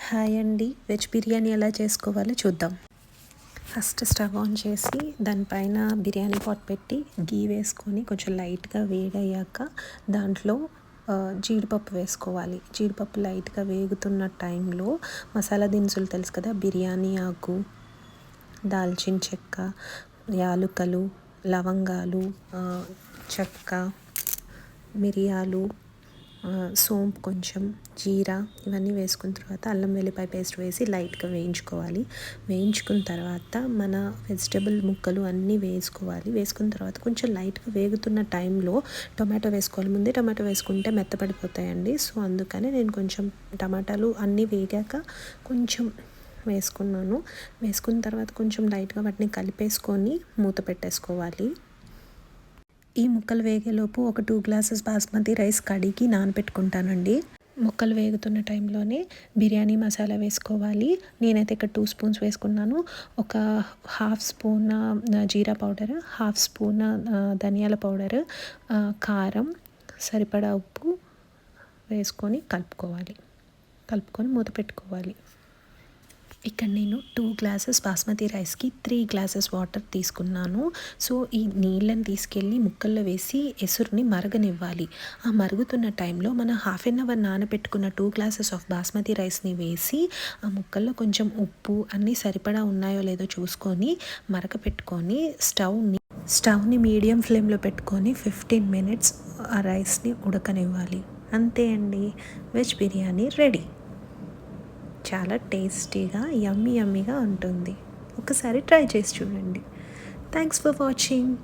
Hi అండి. Veg biryani ఎలా చేసుకోవాలో చూద్దాం. ఫస్ట్ స్టవ్ ఆన్ చేసి దానిపైన బిర్యానీ పాట్ పెట్టి గీ వేసుకొని కొంచెం లైట్గా వేడయ్యాక దాంట్లో జీడిపప్పు వేసుకోవాలి. జీడిపప్పు లైట్గా వేగుతున్న టైంలో మసాలా దినుసులు తెలుసు కదా, బిర్యానీ ఆకు, దాల్చిన చెక్క, యాలుకలు, లవంగాలు, చెక్క, మిరియాలు, సోంపు, కొంచెం జీరా, ఇవన్నీ వేసుకున్న తర్వాత అల్లం వెల్లిపాయ పేస్ట్ వేసి లైట్గా వేయించుకోవాలి. వేయించుకున్న తర్వాత మన వెజిటబుల్ ముక్కలు అన్నీ వేసుకోవాలి. వేసుకున్న తర్వాత కొంచెం లైట్గా వేగుతున్న టైంలో టొమాటో వేసుకోవాలి. ముందే టొమాటో వేసుకుంటే మెత్తపడిపోతాయండి. సో అందుకని నేను కొంచెం టమాటాలు అన్నీ వేగాక కొంచెం వేసుకున్నాను. వేసుకున్న తర్వాత కొంచెం లైట్గా వాటిని కలిపేసుకొని మూత పెట్టేసుకోవాలి. ఈ ముక్కలు వేగేలోపు ఒక 2 గ్లాసెస్ బాస్మతి రైస్ కడిగి నానబెట్టుకుంటానండి. ముక్కలు వేగుతున్న టైంలోనే బిర్యానీ మసాలా వేసుకోవాలి. నేనైతే ఇక్కడ 2 స్పూన్స్ వేసుకున్నాను. ఒక హాఫ్ స్పూన్ జీరా పౌడర్, హాఫ్ స్పూన్ ధనియాల పౌడర్, కారం, సరిపడా ఉప్పు వేసుకొని కలుపుకొని మూత పెట్టుకోవాలి. ఇక్కడ నేను 2 గ్లాసెస్ బాస్మతి రైస్కి 3 గ్లాసెస్ వాటర్ తీసుకున్నాను. సో ఈ నీళ్ళని తీసుకెళ్ళి ముక్కల్లో వేసి ఎసురుని మరగనివ్వాలి. ఆ మరుగుతున్న టైంలో మనం హాఫ్ అన్ అవర్ నానబెట్టుకున్న 2 గ్లాసెస్ ఆఫ్ బాస్మతి రైస్ని వేసి ఆ ముక్కల్లో కొంచెం ఉప్పు అన్నీ సరిపడా ఉన్నాయో లేదో చూసుకొని మరగపెట్టుకొని స్టవ్ని మీడియం ఫ్లేమ్లో పెట్టుకొని 15 మినిట్స్ ఆ రైస్ని ఉడకనివ్వాలి. అంతే అండి, వెజ్ బిర్యానీ రెడీ. చాలా టేస్టీగా యమ్మీగా ఉంటుంది. ఒకసారి ట్రై చేసి చూడండి. Thanks for watching.